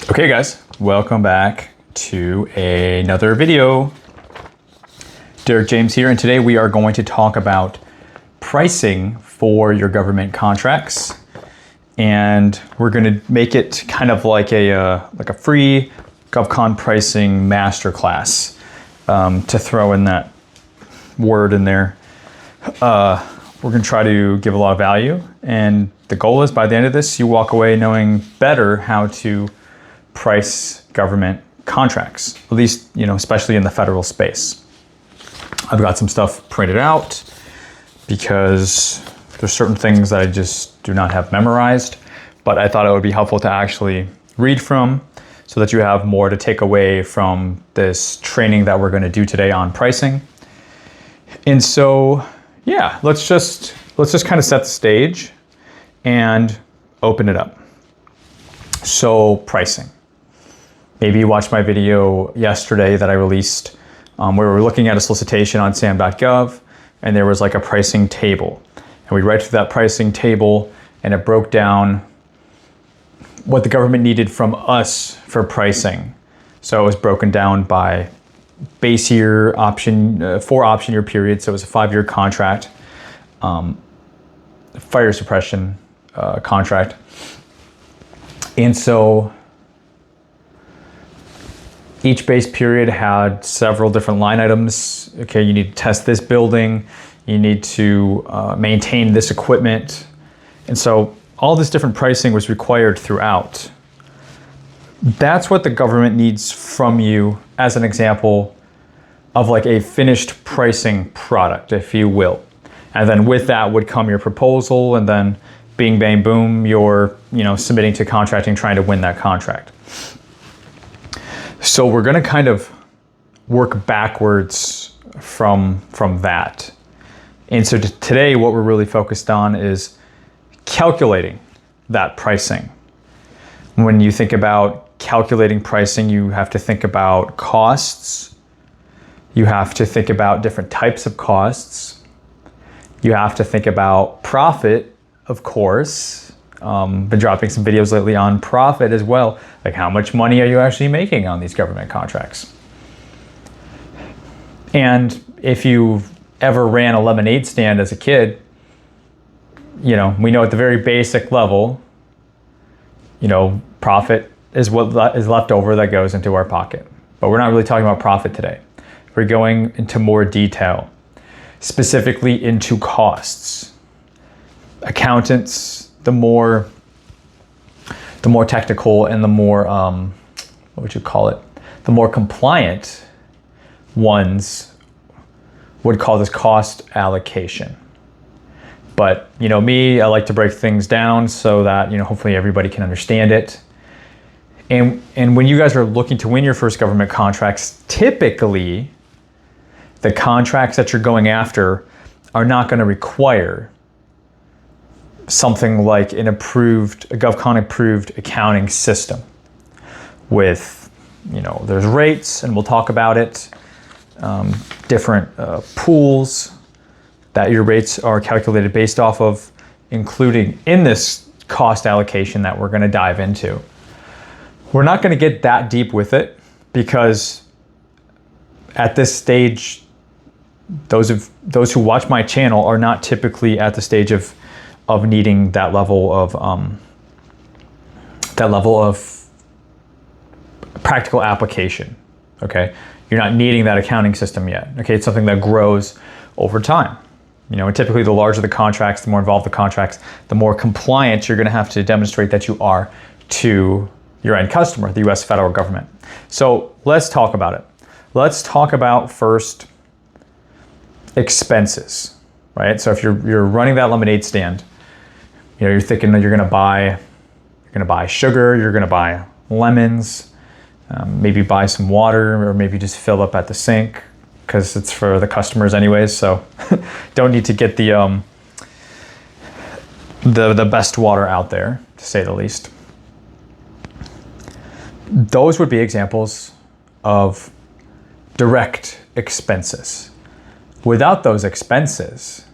Okay guys, welcome back to another video. Derek James here, and today we are going to talk about pricing for your government contracts. And we're going to make it kind of like a free GovCon pricing masterclass, to throw in that word in there. We're going to try to give a lot of value, and the goal is by the end of this, you walk away knowing better how to price government contracts, at least, especially in the federal space. I've got some stuff printed out because there's certain things that I just do not have memorized, but I thought it would be helpful to actually read from so that you have more to take away from this training that we're going to do today on pricing. And so, yeah, let's just kind of set the stage and open it up. So pricing. Maybe you watched my video yesterday that I released where we were looking at a solicitation on sam.gov, and there was like a pricing table. And we read through that pricing table and it broke down what the government needed from us for pricing. So it was broken down by base year, option, 4 option year period. So it was a 5-year contract, fire suppression contract. And so each base period had several different line items. Okay, you need to test this building, you need to maintain this equipment. And so all this different pricing was required throughout. That's what the government needs from you as an example of like a finished pricing product, if you will. And then with that would come your proposal, and then bing, bang, boom, you're submitting to contracting, trying to win that contract. So we're going to kind of work backwards from that. And so today what we're really focused on is calculating that pricing. When you think about calculating pricing, you have to think about costs. You have to think about different types of costs. You have to think about profit, of course. Been dropping some videos lately on profit as well. Like, how much money are you actually making on these government contracts? And if you ever ran a lemonade stand as a kid, we know at the very basic level, profit is what is left over that goes into our pocket. But we're not really talking about profit today. We're going into more detail, specifically into costs. Accountants, the more technical and the more, the more compliant ones would call this cost allocation. But, me, I like to break things down so that, hopefully everybody can understand it. And when you guys are looking to win your first government contracts, typically the contracts that you're going after are not going to require something like a GovCon approved accounting system with, there's rates, and we'll talk about it, different pools that your rates are calculated based off of, including in this cost allocation that we're going to dive into. We're not going to get that deep with it because at this stage, those who watch my channel are not typically at the stage of needing that level of practical application. Okay, you're not needing that accounting system yet. Okay, it's something that grows over time. And typically the larger the contracts, the more involved the contracts, the more compliant you're going to have to demonstrate that you are to your end customer, the U.S. federal government. So let's talk about it. Let's talk about first expenses, right? So if you're running that lemonade stand, you're thinking that you're going to buy sugar, you're going to buy lemons, maybe buy some water, or maybe just fill up at the sink because it's for the customers anyways. So don't need to get the best water out there, to say the least. Those would be examples of direct expenses. Without those expenses,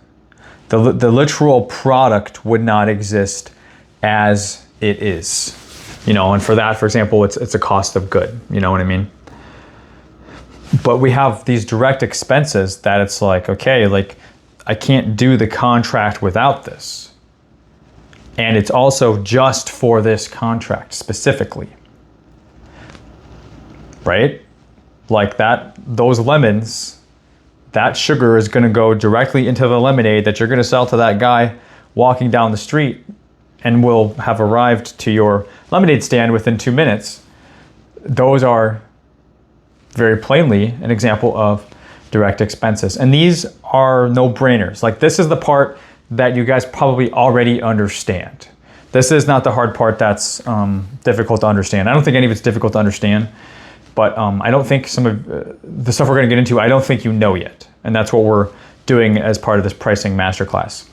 the literal product would not exist as it is. and for that, for example, it's a cost of good, you know what I mean? But we have these direct expenses that it's like, okay, like I can't do the contract without this. And it's also just for this contract specifically, right? Like those lemons, that sugar is gonna go directly into the lemonade that you're gonna sell to that guy walking down the street and will have arrived to your lemonade stand within 2 minutes. Those are very plainly an example of direct expenses. And these are no-brainers. Like this is the part that you guys probably already understand. This is not the hard part that's difficult to understand. I don't think any of it's difficult to understand, but I don't think some of the stuff we're gonna get into, I don't think you know yet. And that's what we're doing as part of this pricing masterclass.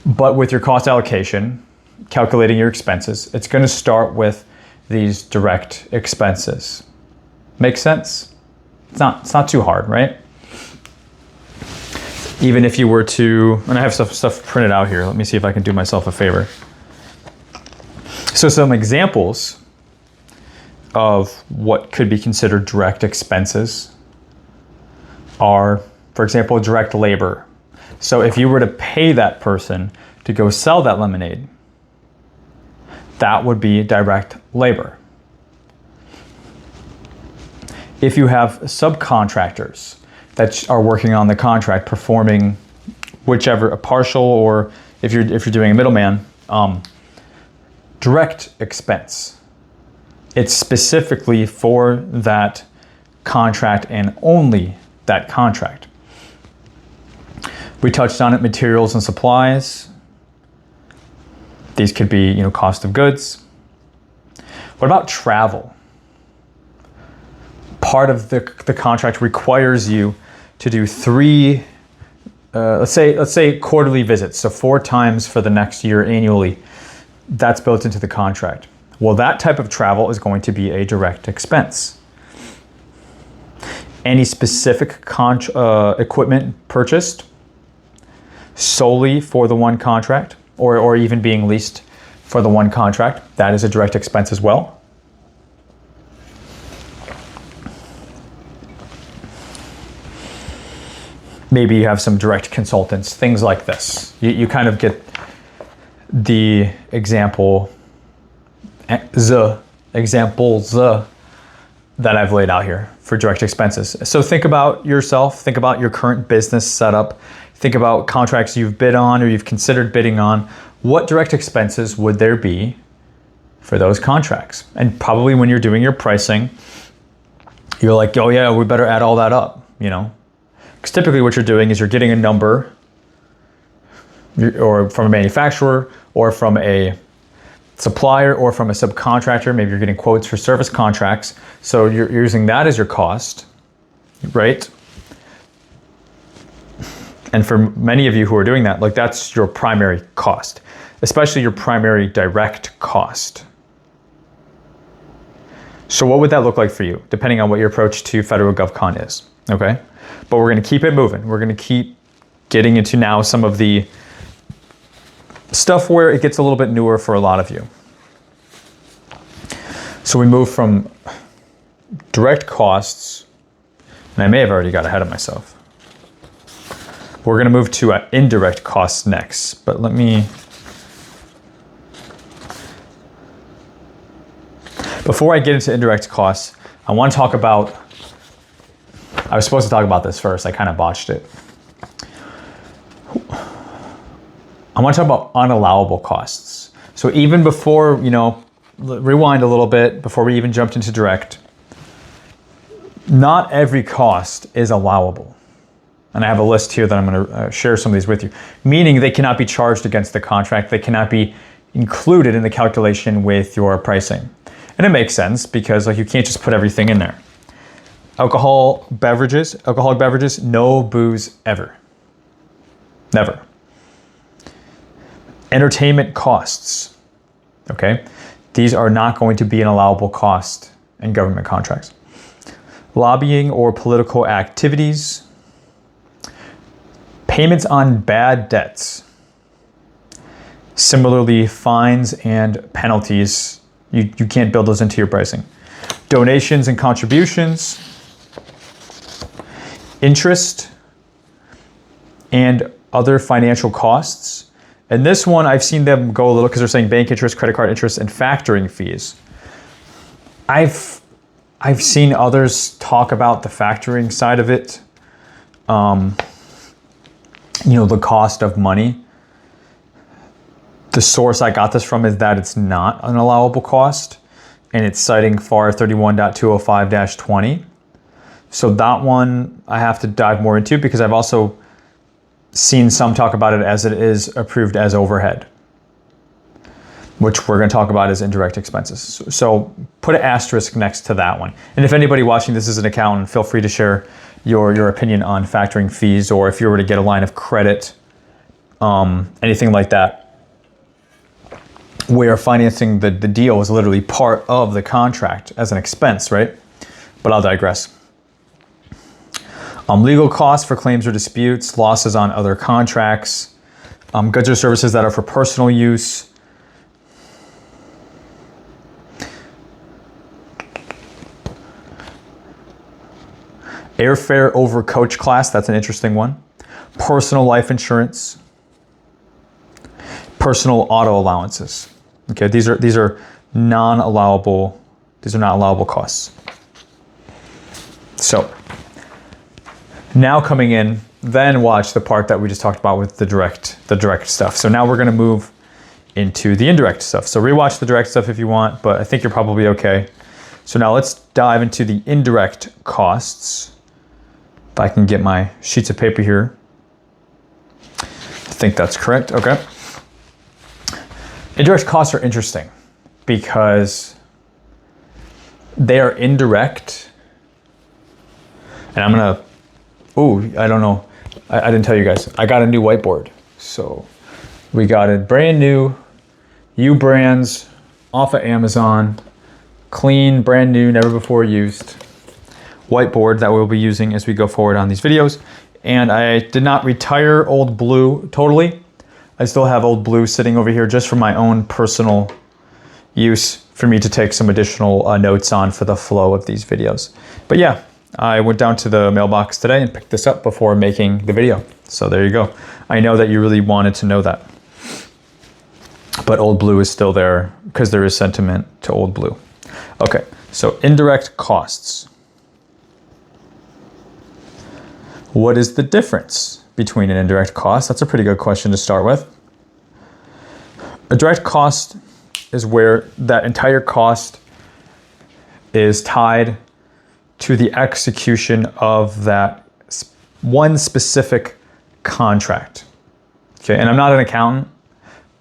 But with your cost allocation, calculating your expenses, it's gonna start with these direct expenses. Make sense? It's not too hard, right? Even if you were to, and I have stuff printed out here. Let me see if I can do myself a favor. So some examples of what could be considered direct expenses are, for example, direct labor. So if you were to pay that person to go sell that lemonade, that would be direct labor. If you have subcontractors that are working on the contract, performing whichever, a partial, or if you're doing a middleman, direct expense. It's specifically for that contract and only that contract. We touched on it, materials and supplies. These could be, cost of goods. What about travel? Part of the contract requires you to do 3, let's say quarterly visits, so 4 times for the next year annually. That's built into the contract. Well, that type of travel is going to be a direct expense. Any specific equipment purchased solely for the one contract, or even being leased for the one contract, that is a direct expense as well. Maybe you have some direct consultants, things like this. You kind of get the examples that I've laid out here for direct expenses. So think about yourself, think about your current business setup, think about contracts you've bid on or you've considered bidding on. What direct expenses would there be for those contracts? And probably when you're doing your pricing, you're like, oh yeah, we better add all that up, Because typically what you're doing is you're getting a number or from a manufacturer or from a supplier or from a subcontractor. Maybe you're getting quotes for service contracts. So you're using that as your cost, right? And for many of you who are doing that, like that's your primary cost, especially your primary direct cost. So what would that look like for you, depending on what your approach to federal GovCon is, okay? But we're gonna keep it moving. We're gonna keep getting into now some of the stuff where it gets a little bit newer for a lot of you. So we move from direct costs, and I may have already got ahead of myself. We're gonna move to indirect costs next, but let me, before I get into indirect costs, I wanna talk about, I was supposed to talk about this first, I kind of botched it. I want to talk about unallowable costs. So even before, rewind a little bit, before we even jumped into direct, not every cost is allowable. And I have a list here that I'm going to share some of these with you, meaning they cannot be charged against the contract. They cannot be included in the calculation with your pricing. And it makes sense because you can't just put everything in there. Alcoholic beverages, no booze ever. Never. Entertainment costs, okay? These are not going to be an allowable cost in government contracts. Lobbying or political activities. Payments on bad debts. Similarly, fines and penalties, you can't build those into your pricing. Donations and contributions, interest, and other financial costs. And this one, I've seen them go a little because they're saying bank interest, credit card interest, and factoring fees. I've seen others talk about the factoring side of it. The cost of money. The source I got this from is that it's not an allowable cost, and it's citing FAR 31.205-20. So that one I have to dive more into because I've also seen some talk about it as it is approved as overhead, which we're going to talk about as indirect expenses. So put an asterisk next to that one. And if anybody watching this is an accountant, feel free to share your opinion on factoring fees, or if you were to get a line of credit, anything like that, where financing the deal is literally part of the contract as an expense, right? But I'll digress. Legal costs for claims or disputes, losses on other contracts, goods or services that are for personal use, airfare over coach class, that's an interesting one, personal life insurance, personal auto allowances. Okay, these are non-allowable. These are not allowable costs. So now coming in, then watch the part that we just talked about with the direct stuff. So now we're going to move into the indirect stuff. So rewatch the direct stuff if you want, but I think you're probably okay. So now let's dive into the indirect costs. If I can get my sheets of paper here. I think that's correct. Okay. Indirect costs are interesting because they are indirect. And I'm going to, I don't know. I didn't tell you guys. I got a new whiteboard. So we got it brand new, U-Brands off of Amazon, clean, brand new, never before used whiteboard that we'll be using as we go forward on these videos. And I did not retire Old Blue totally. I still have Old Blue sitting over here just for my own personal use for me to take some additional notes on for the flow of these videos. But yeah, I went down to the mailbox today and picked this up before making the video. So there you go. I know that you really wanted to know that. But Old Blue is still there because there is sentiment to Old Blue. Okay, so indirect costs. What is the difference between an indirect cost? That's a pretty good question to start with. A direct cost is where that entire cost is tied to the execution of that one specific contract. Okay, and I'm not an accountant,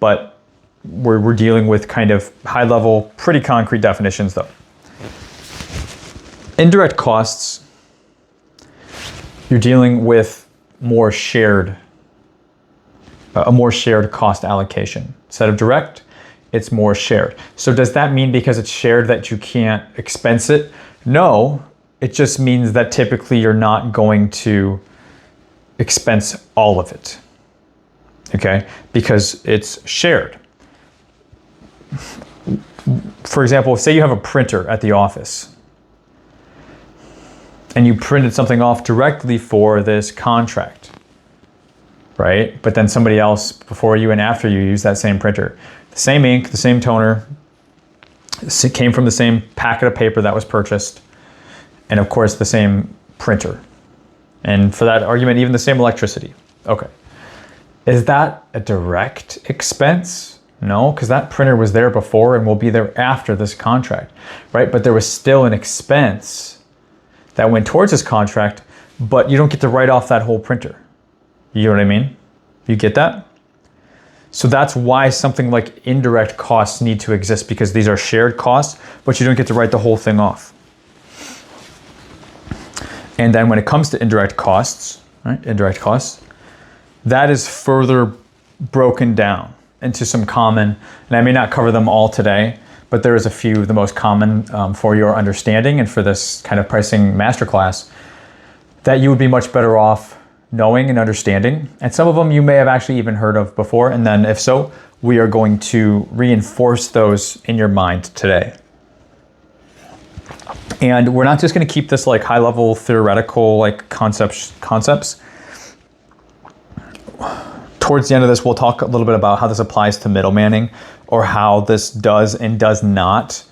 but we're dealing with kind of high level, pretty concrete definitions though. Indirect costs, you're dealing with a more shared cost allocation. Instead of direct, it's more shared. So does that mean because it's shared that you can't expense it? No, it just means that typically you're not going to expense all of it, okay? Because it's shared. For example, say you have a printer at the office and you printed something off directly for this contract, right? But then somebody else before you and after you use that same printer. The same ink, the same toner, it came from the same packet of paper that was purchased, and of course the same printer. And for that argument, even the same electricity. Okay. Is that a direct expense? No, because that printer was there before and will be there after this contract, right? But there was still an expense that went towards this contract, but you don't get to write off that whole printer. You know what I mean? You get that? So that's why something like indirect costs need to exist, because these are shared costs, but you don't get to write the whole thing off. And then when it comes to indirect costs, right? Indirect costs, that is further broken down into some common, and I may not cover them all today, but there is a few of the most common for your understanding and for this kind of pricing masterclass that you would be much better off knowing and understanding. And some of them you may have actually even heard of before. And then if so, we are going to reinforce those in your mind today. And we're not just going to keep this like high level theoretical like concepts. Towards the end of this, we'll talk a little bit about how this applies to middlemaning, or how this does and does not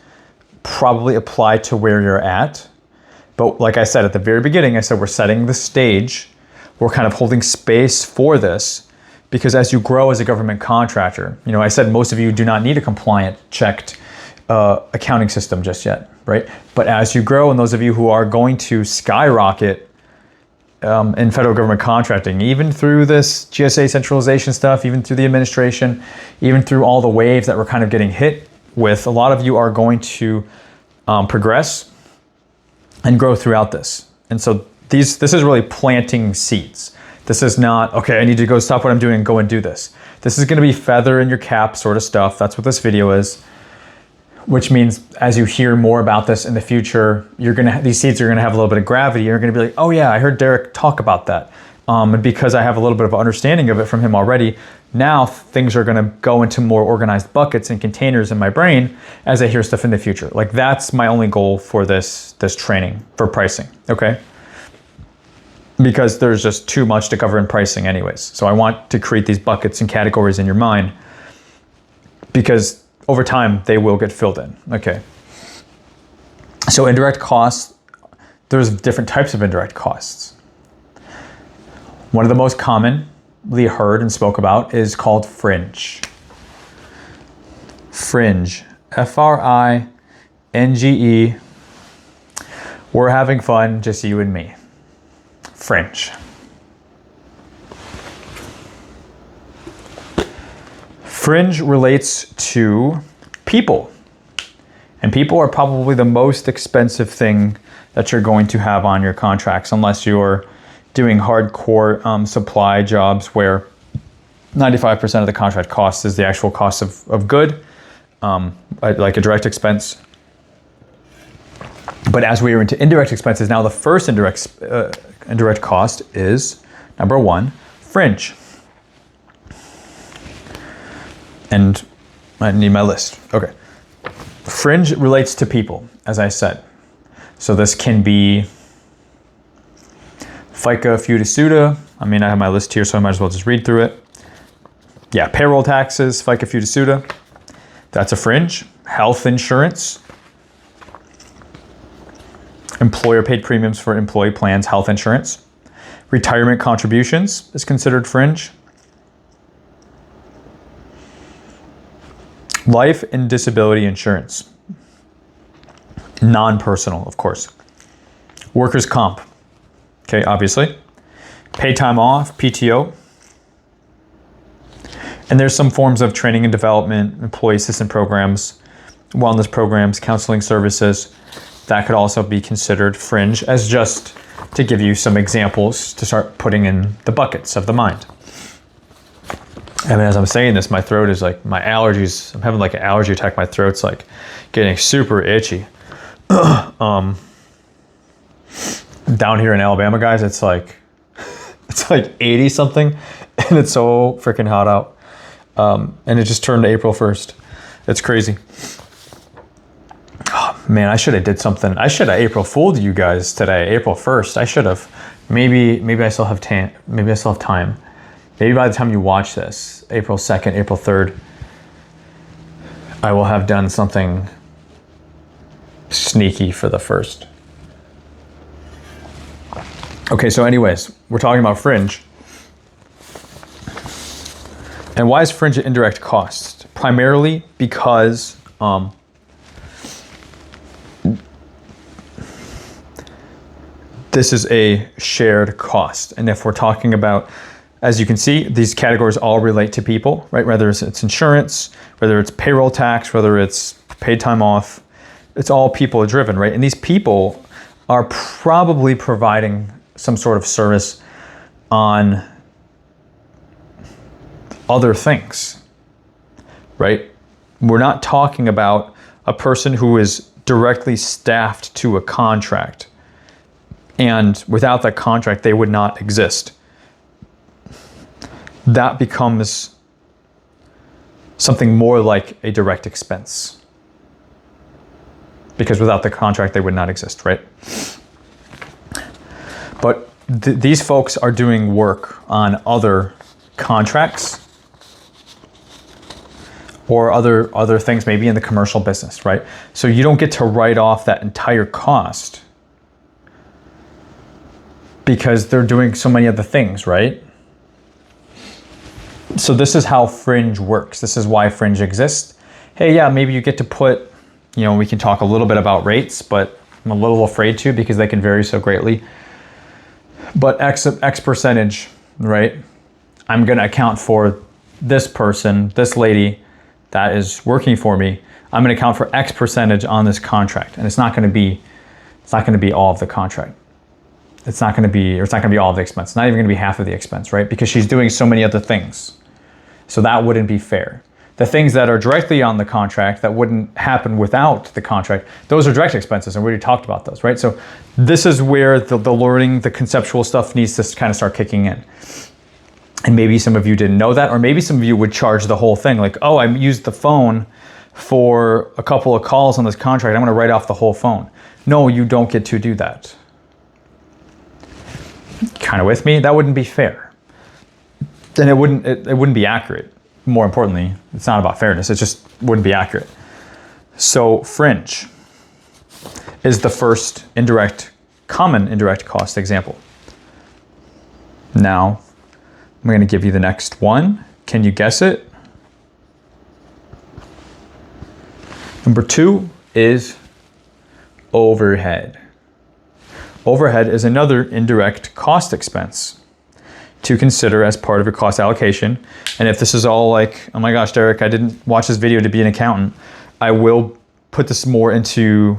probably apply to where you're at. But like I said at the very beginning, I said we're setting the stage. We're kind of holding space for this, because as you grow as a government contractor, you know, I said most of you do not need a compliant, checked accounting system just yet, right? But as you grow, and those of you who are going to skyrocket in federal government contracting, even through this GSA centralization stuff, even through the administration, even through all the waves that we're kind of getting hit with, a lot of you are going to progress and grow throughout this. And so this is really planting seeds. This is not, okay, I need to go stop what I'm doing and go and do this. This is going to be feather in your cap sort of stuff. That's what this video is. Which means as you hear more about this in the future, these seeds are gonna have a little bit of gravity. You're gonna be like, oh yeah, I heard Derek talk about that. And because I have a little bit of understanding of it from him already, now things are gonna go into more organized buckets and containers in my brain as I hear stuff in the future. Like that's my only goal for this training for pricing, okay? Because there's just too much to cover in pricing anyways. So I want to create these buckets and categories in your mind, because over time, they will get filled in. Okay. So indirect costs, there's different types of indirect costs. One of the most commonly heard and spoke about is called fringe. Fringe, Fringe. We're having fun, just you and me. Fringe. Fringe relates to people. And people are probably the most expensive thing that you're going to have on your contracts, unless you're doing hardcore supply jobs where 95% of the contract cost is the actual cost of good, like a direct expense. But as we are into indirect expenses, now the first indirect cost is, number one, fringe. And I need my list. Okay. Fringe relates to people, as I said. So this can be FICA, FUTA, SUTA. I mean, I have my list here, so I might as well just read through it. Yeah, payroll taxes, FICA, FUTA, SUTA. That's a fringe. Health insurance. Employer paid premiums for employee plans, health insurance. Retirement contributions is considered fringe. Life and disability insurance. Non-personal, of course. Workers' comp. Okay, obviously. Paid time off, PTO. And there's some forms of training and development, employee assistance programs, wellness programs, counseling services. That could also be considered fringe, as just to give you some examples to start putting in the buckets of the mind. I mean, as I'm saying this, my throat is like, my allergies, I'm having like an allergy attack. My throat's like getting super itchy. Down here in Alabama, guys, it's like 80 something and it's so freaking hot out. And it just turned April 1st. It's crazy. Oh, man, I should have did something. I should have April Fooled you guys today, April 1st. I should have. Maybe I still have time. Maybe I still have time. Maybe by the time you watch this, April 2nd, April 3rd, I will have done something sneaky for the 1st. Okay, so anyways, we're talking about fringe. And why is fringe an indirect cost? Primarily because this is a shared cost. And if we're talking about, as you can see, these categories all relate to people, right? Whether it's insurance, whether it's payroll tax, whether it's paid time off, it's all people driven, right? And these people are probably providing some sort of service on other things, right? We're not talking about a person who is directly staffed to a contract, and without that contract, they would not exist. That becomes something more like a direct expense. Because without the contract, they would not exist, right? But these folks are doing work on other contracts or other things, maybe in the commercial business, right? So you don't get to write off that entire cost because they're doing so many other things, right? So this is how Fringe works. This is why Fringe exists. Hey, yeah, maybe you get to put, we can talk a little bit about rates, but I'm a little afraid to because they can vary so greatly. But X percentage, right? I'm going to account for this person, this lady that is working for me. I'm going to account for X percentage on this contract, and it's not going to be all of the contract. It's not going to be all of the expense. It's not even going to be half of the expense, right? Because she's doing so many other things. So that wouldn't be fair. The things that are directly on the contract that wouldn't happen without the contract, those are direct expenses, and we already talked about those, right? So this is where the learning, the conceptual stuff needs to kind of start kicking in. And maybe some of you didn't know that, or maybe some of you would charge the whole thing. Like, oh, I used the phone for a couple of calls on this contract. I'm going to write off the whole phone. No, you don't get to do that. Kind of with me? That wouldn't be fair. And it wouldn't be accurate. More importantly, it's not about fairness. It just wouldn't be accurate. So Fringe is the first common indirect cost example. Now, I'm going to give you the next one. Can you guess it? Number 2 is overhead. Overhead is another indirect cost expense to consider as part of your cost allocation. And if this is all like, oh my gosh, Derek, I didn't watch this video to be an accountant, I will put this more into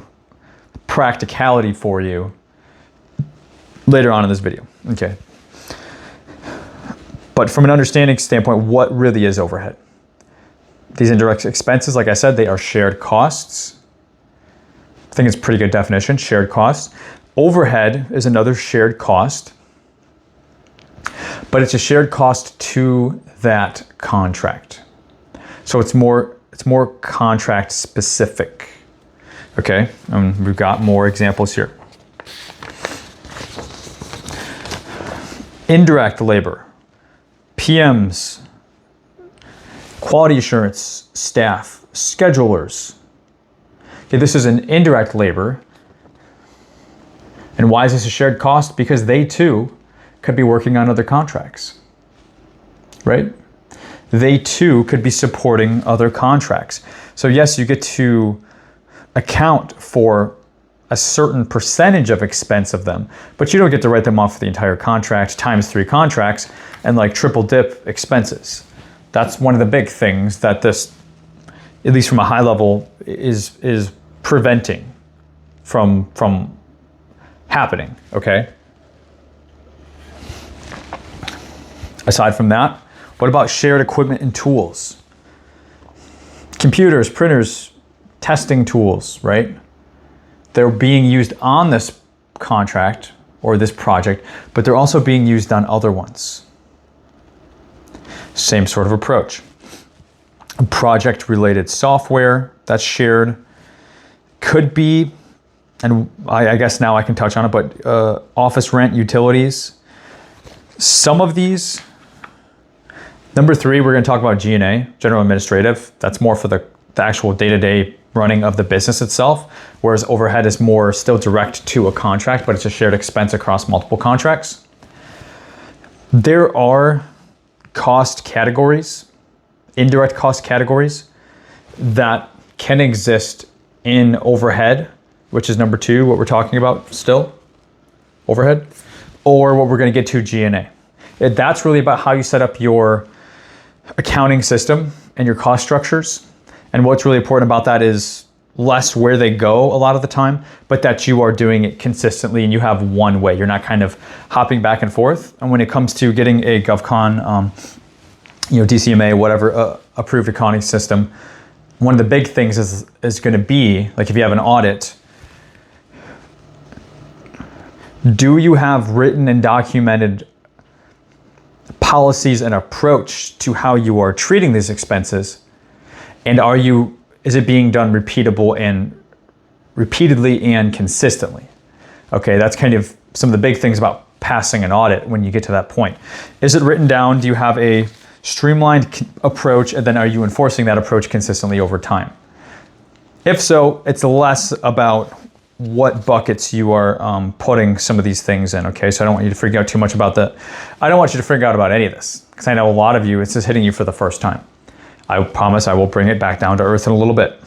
practicality for you later on in this video. Okay. But from an understanding standpoint, what really is overhead? These indirect expenses, like I said, they are shared costs. I think it's a pretty good definition, shared costs. Overhead is another shared cost, but it's a shared cost to that contract. So it's more contract specific. Okay, we've got more examples here. Indirect labor, PMs, quality assurance staff, schedulers. Okay, this is an indirect labor. And why is this a shared cost? Because they too could be working on other contracts, right? They too could be supporting other contracts. So yes, you get to account for a certain percentage of expense of them, but you don't get to write them off for the entire contract times 3 contracts and like triple dip expenses. That's one of the big things that this, at least from a high level, is preventing from happening, okay? Aside from that, what about shared equipment and tools? Computers, printers, testing tools, right? They're being used on this contract or this project, but they're also being used on other ones. Same sort of approach. Project-related software that's shared could be, and I guess now I can touch on it, but office rent, utilities. Some of these, number 3, we're going to talk about G&A, general administrative. That's more for the actual day-to-day running of the business itself, whereas overhead is more still direct to a contract, but it's a shared expense across multiple contracts. There are cost categories, indirect cost categories, that can exist in overhead, which is number 2, what we're talking about still, overhead, or what we're going to get to, G&A. That's really about how you set up your accounting system and your cost structures. And what's really important about that is less where they go a lot of the time, but that you are doing it consistently and you have one way. You're not kind of hopping back and forth. And when it comes to getting a GovCon, DCMA, whatever, approved accounting system, one of the big things is going to be, like if you have an audit, do you have written and documented policies and approach to how you are treating these expenses And is it being done repeatedly and consistently? Okay, that's kind of some of the big things about passing an audit when you get to that point. Is it written down? Do you have a streamlined approach, and then are you enforcing that approach consistently over time? If so, it's less about what buckets you are putting some of these things in, okay? So I don't want you to freak out too much about that. I don't want you to freak out about any of this, because I know a lot of you, it's just hitting you for the first time. I promise I will bring it back down to earth in a little bit.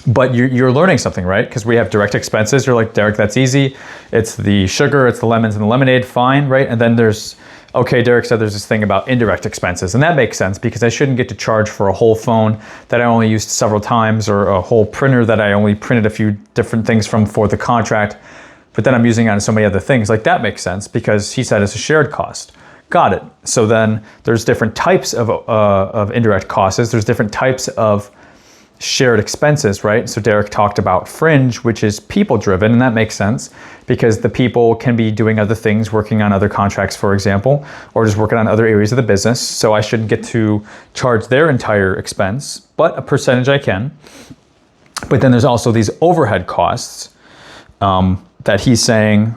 But you're learning something, right? Because we have direct expenses. You're like, Derek, that's easy. It's the sugar, it's the lemons and the lemonade, fine, right? And then okay, Derek said there's this thing about indirect expenses. And that makes sense because I shouldn't get to charge for a whole phone that I only used several times, or a whole printer that I only printed a few different things from for the contract, but then I'm using it on so many other things. Like, that makes sense because he said it's a shared cost. Got it. So then there's different types of indirect costs. There's different types of shared expenses, right? So Derek talked about Fringe, which is people driven, and that makes sense because the people can be doing other things, working on other contracts, for example, or just working on other areas of the business. So I shouldn't get to charge their entire expense, but a percentage I can. But then there's also these overhead costs that he's saying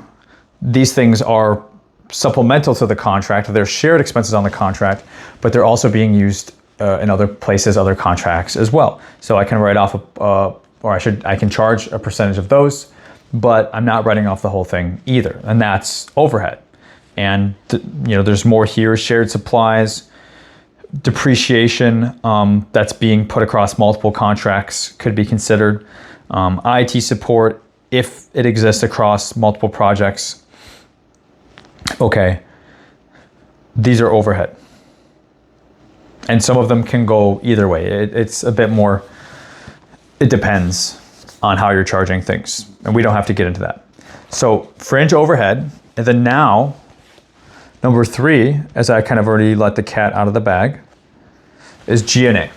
these things are supplemental to the contract. They're shared expenses on the contract, but they're also being used in other places, other contracts as well. So I can write off, I can charge a percentage of those, but I'm not writing off the whole thing either. And that's overhead. And there's more here, shared supplies, depreciation that's being put across multiple contracts could be considered. IT support, if it exists across multiple projects. Okay, these are overhead. And some of them can go either way. It's a bit more, it depends on how you're charging things. And we don't have to get into that. So Fringe overhead. And then now, number 3, as I kind of already let the cat out of the bag, is G&A.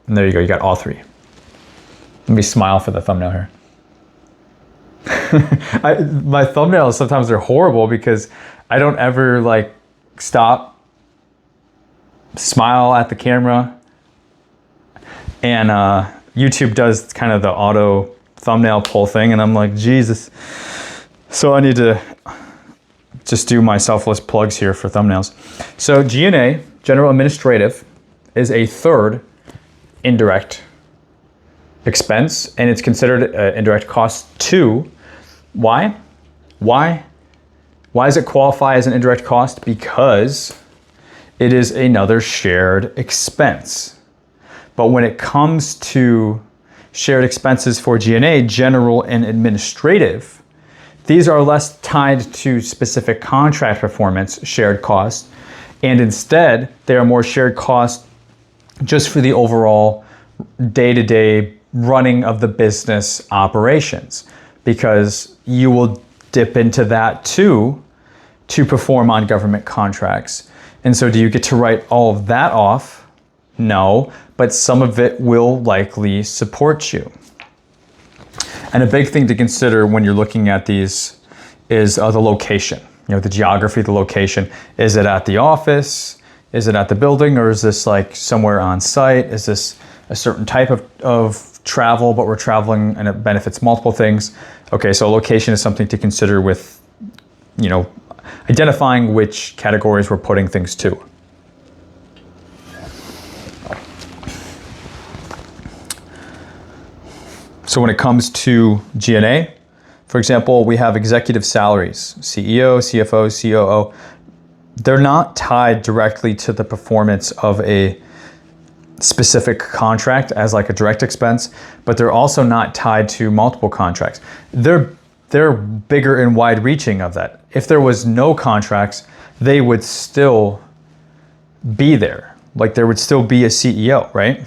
And there you go, you got all 3. Let me smile for the thumbnail here. My thumbnails, sometimes they're horrible because I don't ever stop, smile at the camera, and YouTube does kind of the auto thumbnail pull thing, and I'm like, Jesus. So I need to just do my selfless plugs here for thumbnails. So G&A, general administrative, is a third indirect expense, and it's considered indirect cost 2. Why? Why does it qualify as an indirect cost? Because it is another shared expense. But when it comes to shared expenses for G&A, general and administrative, these are less tied to specific contract performance shared costs, and instead they are more shared costs just for the overall day-to-day running of the business operations, because you will dip into that too to perform on government contracts. And so do you get to write all of that off? No, but some of it will likely support you. And a big thing to consider when you're looking at these is the location, the geography, the location. Is it at the office? Is it at the building? Or is this somewhere on site? Is this a certain type of travel, but we're traveling and it benefits multiple things? Okay, so location is something to consider with, identifying which categories we're putting things to. So when it comes to G&A, for example, we have executive salaries, CEO, CFO, COO. They're not tied directly to the performance of a specific contract as a direct expense, but they're also not tied to multiple contracts. They're bigger and wide reaching of that. If there was no contracts, they would still be there. There would still be a CEO, right?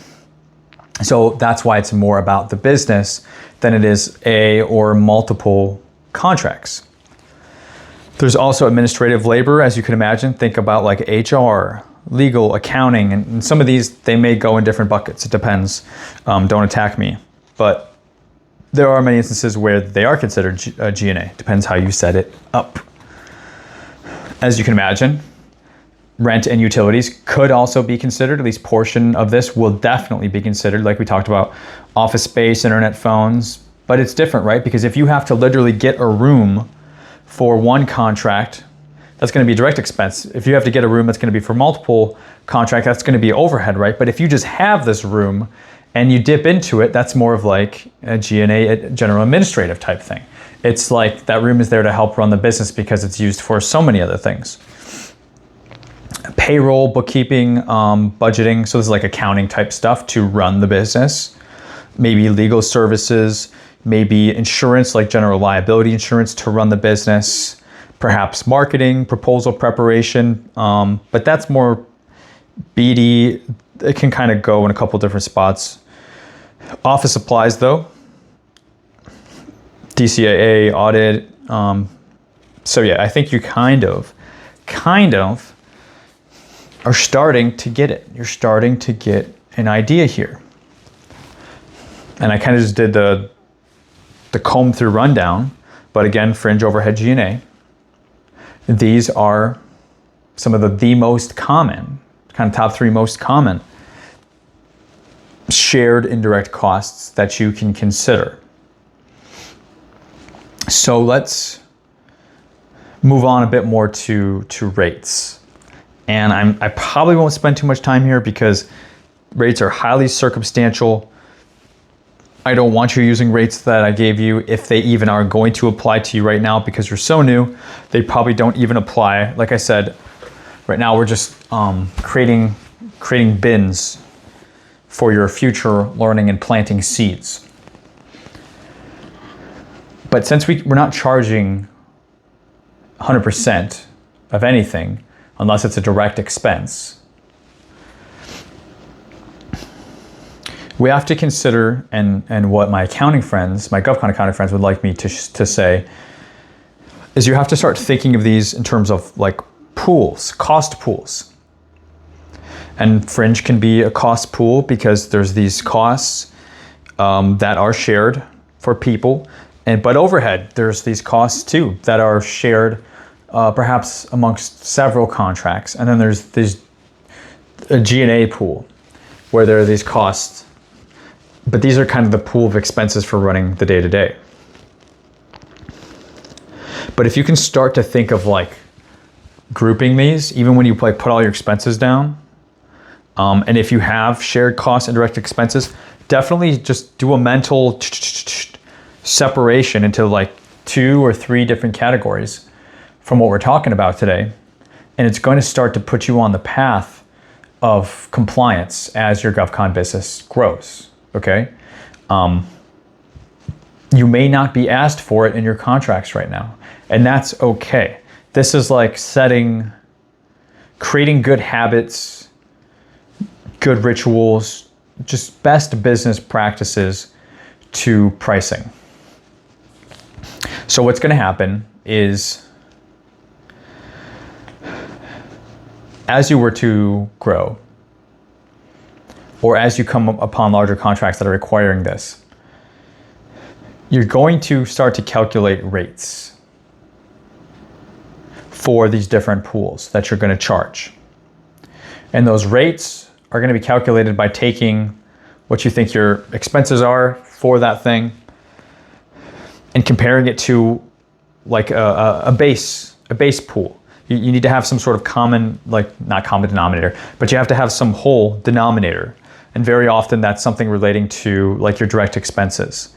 So that's why it's more about the business than it is a or multiple contracts. There's also administrative labor, as you can imagine. Think about HR, legal, accounting, and some of these, they may go in different buckets. It depends. Don't attack me. But there are many instances where they are considered G&A. Depends how you set it up. As you can imagine, rent and utilities could also be considered. At least portion of this will definitely be considered, like we talked about, office space, internet, phones. But it's different, right? Because if you have to literally get a room for one contract, that's going to be a direct expense. If you have to get a room that's going to be for multiple contracts, that's going to be overhead, right? But if you just have this room and you dip into it, that's more of like a G&A, a general administrative type thing. It's like that room is there to help run the business because it's used for so many other things. Payroll, bookkeeping, budgeting. So this is like accounting type stuff to run the business. Maybe legal services, maybe insurance, like general liability insurance to run the business. Perhaps marketing, proposal preparation, but that's more BD. It can kind of go in a couple different spots. Office supplies though, DCAA, audit. So yeah, I think you kind of are starting to get it. You're starting to get an idea here. And I kind of just did the comb through rundown, but again, fringe, overhead, G&A. These are some of the most common, kind of top 3 most common shared indirect costs that you can consider. So let's move on a bit more to rates. And I probably won't spend too much time here because rates are highly circumstantial. I don't want you using rates that I gave you if they even are going to apply to you right now because you're so new. They probably don't even apply. Like I said, right now we're just creating bins for your future learning and planting seeds. But since we're not charging 100% of anything, unless it's a direct expense, we have to consider, and what my accounting friends, my GovCon accounting friends would like me to say, is you have to start thinking of these in terms of like pools, cost pools. And Fringe can be a cost pool because there's these costs that are shared for people. But overhead, there's these costs too that are shared perhaps amongst several contracts. And then there's a G&A pool where there are these costs. But these are kind of the pool of expenses for running the day-to-day. But if you can start to think of like grouping these, even when you like put all your expenses down, and if you have shared costs and direct expenses, definitely just do a mental separation into like 2 or 3 different categories from what we're talking about today. And it's going to start to put you on the path of compliance as your GovCon business grows. Okay. You may not be asked for it in your contracts right now, and that's okay. This is like creating good habits, good rituals, just best business practices to pricing. So what's going to happen is, as you were to grow, or as you come upon larger contracts that are requiring this, you're going to start to calculate rates for these different pools that you're going to charge. And those rates are going to be calculated by taking what you think your expenses are for that thing and comparing it to like a base pool. You need to have some sort of common, like not common denominator, but you have to have some whole denominator. And very often that's something relating to like your direct expenses.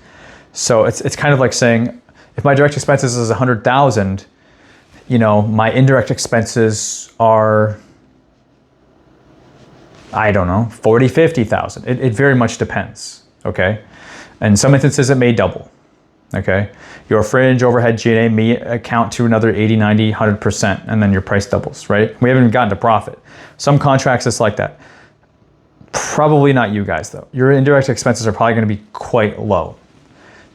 So it's kind of like saying, if my direct expenses is 100,000, my indirect expenses are, I don't know, 40, 50,000. It very much depends, okay? In some instances it may double, okay? Your fringe, overhead, G&A may account to another 80, 90, 100%, and then your price doubles, right? We haven't even gotten to profit. Some contracts it's like that. Probably not you guys though. Your indirect expenses are probably going to be quite low.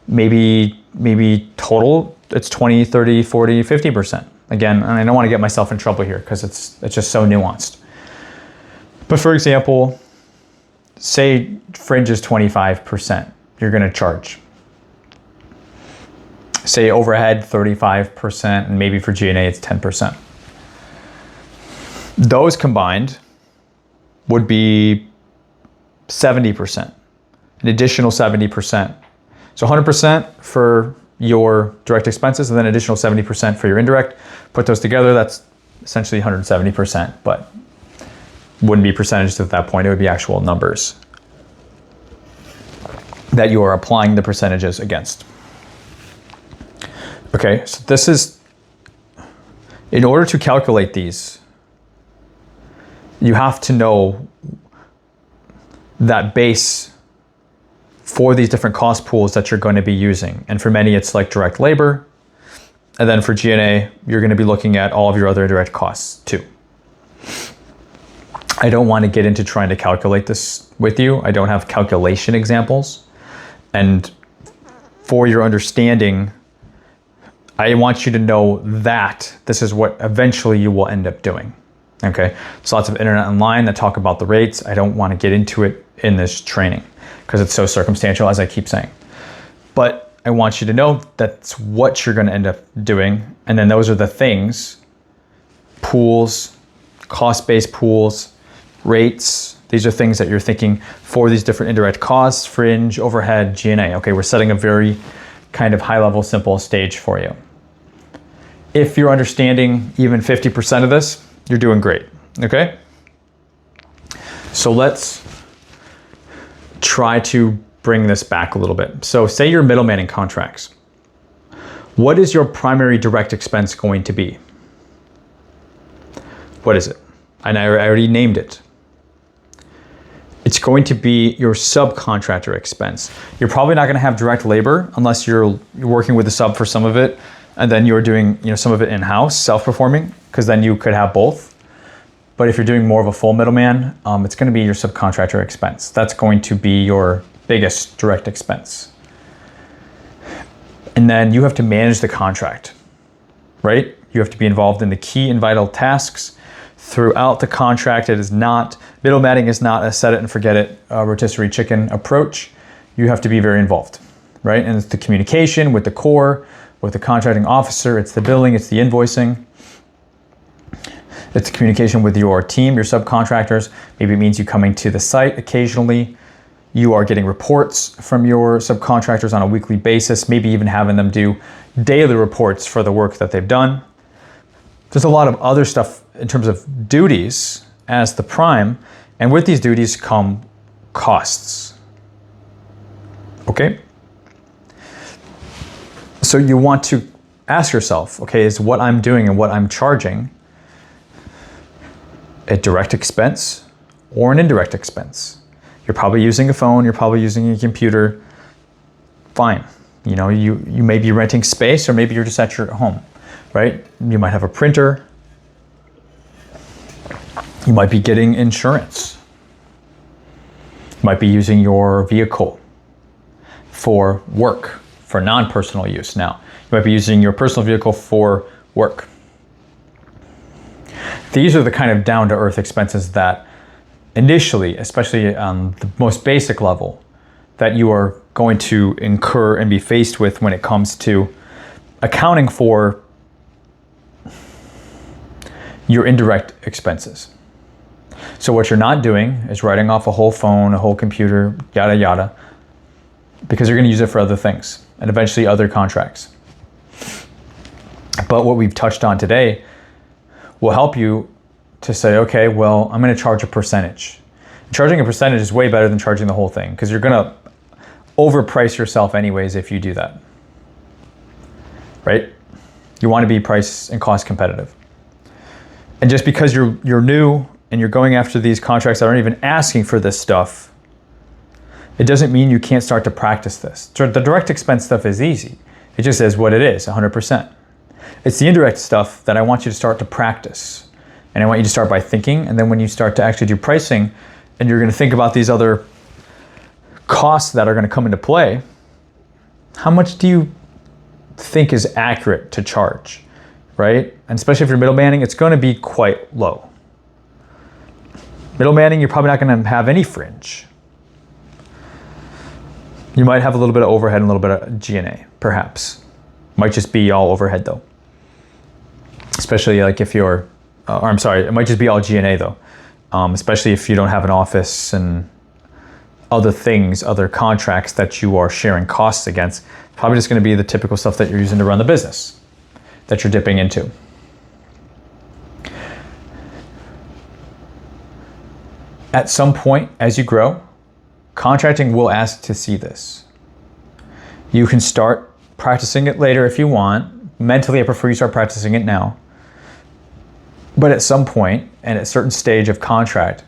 Maybe total it's 20, 30, 40, 50%. Again, and I don't want to get myself in trouble here because it's just so nuanced. But for example, say fringe is 25% you're going to charge. Say overhead 35%, and maybe for G&A it's 10%. Those combined would be 70%, an additional 70%. So 100% for your direct expenses and then additional 70% for your indirect. Put those together, that's essentially 170%, but wouldn't be percentages at that point, it would be actual numbers that you are applying the percentages against. Okay, so this is, in order to calculate these, you have to know that base for these different cost pools that you're going to be using. And for many, it's like direct labor. And then for G&A, you're going to be looking at all of your other direct costs too. I don't want to get into trying to calculate this with you. I don't have calculation examples. And for your understanding, I want you to know that this is what eventually you will end up doing. Okay, there's lots of internet online that talk about the rates. I don't want to get into it in this training because it's so circumstantial, as I keep saying. But I want you to know that's what you're going to end up doing. And then those are the things, pools, cost-based pools, rates. These are things that you're thinking for these different indirect costs, fringe, overhead, G&A. Okay, we're setting a very kind of high-level, simple stage for you. If you're understanding even 50% of this, you're doing great, okay? So let's try to bring this back a little bit. So say you're middlemaning contracts. What is your primary direct expense going to be? What is it? And I already named it. It's going to be your subcontractor expense. You're probably not gonna have direct labor unless you're working with a sub for some of it, and then you're doing some of it in-house, self-performing, because then you could have both. But if you're doing more of a full middleman, it's going to be your subcontractor expense. That's going to be your biggest direct expense. And then you have to manage the contract, right? You have to be involved in the key and vital tasks throughout the contract. It is not, middlemaning is not a set it and forget it, rotisserie chicken approach. You have to be very involved, right? And it's the communication with the core, with the contracting officer, it's the billing, it's the invoicing. It's the communication with your team, your subcontractors. Maybe it means you coming to the site occasionally. You are getting reports from your subcontractors on a weekly basis, maybe even having them do daily reports for the work that they've done. There's a lot of other stuff in terms of duties as the prime, and with these duties come costs. Okay? So you want to ask yourself, okay, is what I'm doing and what I'm charging a direct expense or an indirect expense? You're probably using a phone, you're probably using a computer. Fine. You may be renting space, or maybe you're just at your home, right? You might have a printer. You might be getting insurance. You might be using your vehicle for work, for non-personal use. Now, you might be using your personal vehicle for work. These are the kind of down-to-earth expenses that initially, especially on the most basic level, that you are going to incur and be faced with when it comes to accounting for your indirect expenses. So what you're not doing is writing off a whole phone, a whole computer, yada, yada, because you're going to use it for other things and eventually other contracts. But what we've touched on today will help you to say, okay, well, I'm going to charge a percentage. Charging a percentage is way better than charging the whole thing, because you're going to overprice yourself anyways if you do that, right? You want to be price and cost competitive. And just because you're new and you're going after these contracts that aren't even asking for this stuff, it doesn't mean you can't start to practice this. The direct expense stuff is easy. It just is what it is, 100%. It's the indirect stuff that I want you to start to practice. And I want you to start by thinking, and then when you start to actually do pricing, and you're going to think about these other costs that are going to come into play, how much do you think is accurate to charge, right? And especially if you're middlemaning, it's going to be quite low. Middlemaning, you're probably not going to have any fringe. You might have a little bit of overhead and a little bit of G&A, perhaps. Might just be all overhead though. Especially like if you're or I'm sorry, it might just be all G&A though, especially if you don't have an office and other things, other contracts that you are sharing costs against. Probably just going to be the typical stuff that you're using to run the business that you're dipping into. At some point, as you grow, contracting will ask to see this. You can start practicing it later if you want. Mentally, I prefer you start practicing it now. But at some point, and at a certain stage of contract,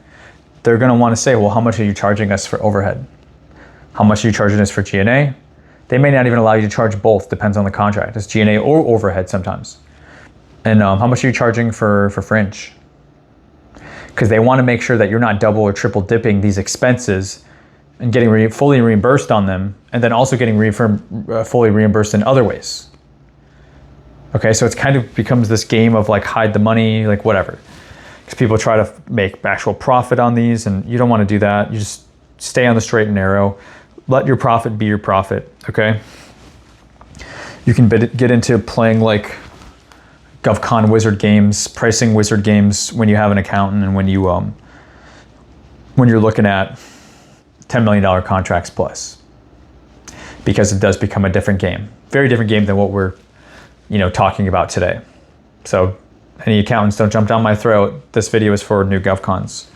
they're going to want to say, well, how much are you charging us for overhead? How much are you charging us for G&A? They may not even allow you to charge both, depends on the contract. It's G&A or overhead sometimes. And how much are you charging for Fringe? Because they want to make sure that you're not double or triple dipping these expenses and getting fully reimbursed on them, and then also getting fully reimbursed in other ways. Okay, so it's kind of becomes this game of like hide the money, like whatever. Because people try to make actual profit on these, and you don't want to do that. You just stay on the straight and narrow. Let your profit be your profit, okay? You can get into playing like GovCon wizard games, pricing wizard games when you have an accountant and when you're looking at $10 million contracts plus, because it does become a different game, very different game than what we're, talking about today. So any accountants, don't jump down my throat. This video is for new GovCons.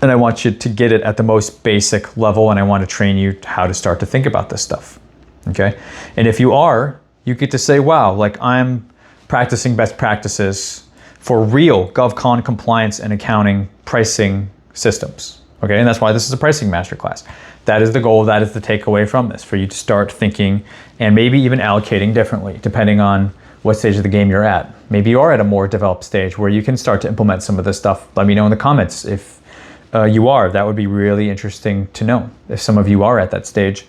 And I want you to get it at the most basic level, and I want to train you how to start to think about this stuff, okay? And if you are, you get to say, wow, like I'm practicing best practices for real GovCon compliance and accounting pricing systems, okay? And that's why this is a pricing masterclass. That is the goal, that is the takeaway from this, for you to start thinking and maybe even allocating differently, depending on what stage of the game you're at. Maybe you are at a more developed stage where you can start to implement some of this stuff. Let me know in the comments if you are. That would be really interesting to know if some of you are at that stage.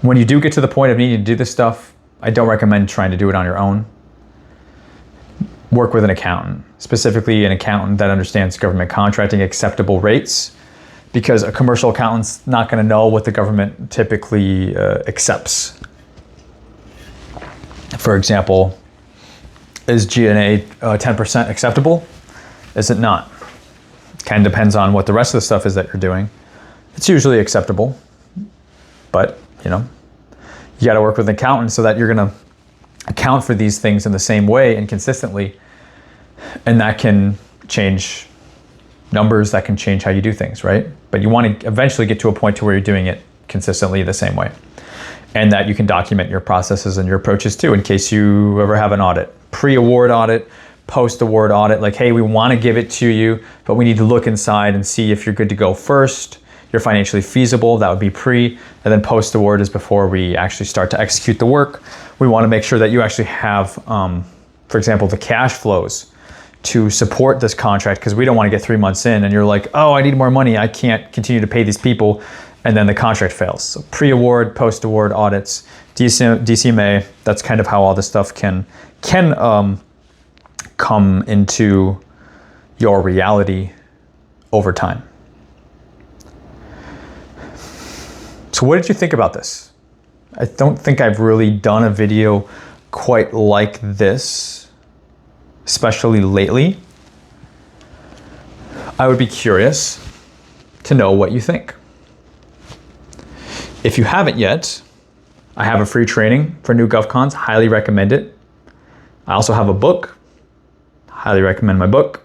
When you do get to the point of needing to do this stuff, I don't recommend trying to do it on your own. Work with an accountant, specifically an accountant that understands government contracting acceptable rates, because a commercial accountant's not going to know what the government typically accepts. For example, is G&A 10% acceptable? Is it not? Kind of depends on what the rest of the stuff is that you're doing. It's usually acceptable, but you got to work with an accountant so that you're going to account for these things in the same way and consistently, and that can change numbers, that can change how you do things, right? But you want to eventually get to a point to where you're doing it consistently the same way, and that you can document your processes and your approaches too, in case you ever have an audit, pre-award audit, post-award audit, like, hey, we want to give it to you, but we need to look inside and see if you're good to go first. You're financially feasible, that would be pre, and then post-award is before we actually start to execute the work. We want to make sure that you actually have, for example, the cash flows to support this contract, because we don't want to get 3 months in and you're like, oh, I need more money, I can't continue to pay these people, and then the contract fails. So pre-award, post-award audits, DCMA, that's kind of how all this stuff can come into your reality over time. So what did you think about this? I don't think I've really done a video quite like this, especially lately. I would be curious to know what you think. If you haven't yet, I have a free training for new GovCons, highly recommend it. I also have a book, highly recommend my book.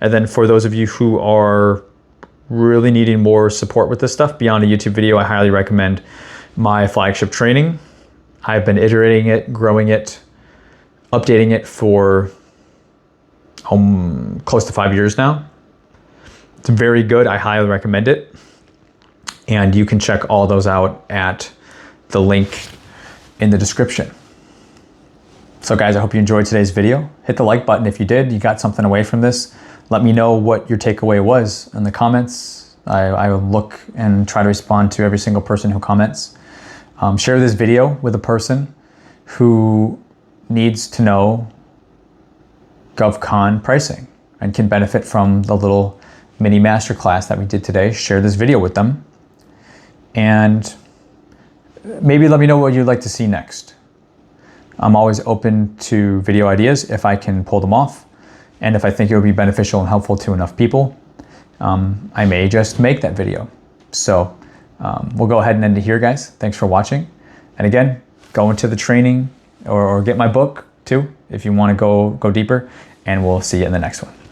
And then for those of you who are really needing more support with this stuff beyond a YouTube video, I highly recommend my flagship training. I've been iterating it, growing it, updating it for close to 5 years now. It's very good. I highly recommend it. And you can check all those out at the link in the description. So guys, I hope you enjoyed today's video. Hit the like button if you did, you got something away from this. Let me know what your takeaway was in the comments. I will look and try to respond to every single person who comments. Share this video with a person who needs to know GovCon pricing and can benefit from the little mini masterclass that we did today. Share this video with them. And maybe let me know what you'd like to see next. I'm always open to video ideas if I can pull them off, and if I think it would be beneficial and helpful to enough people, I may just make that video. So we'll go ahead and end it here, guys. Thanks for watching. And again, go into the training or get my book too if you want to go deeper, and we'll see you in the next one.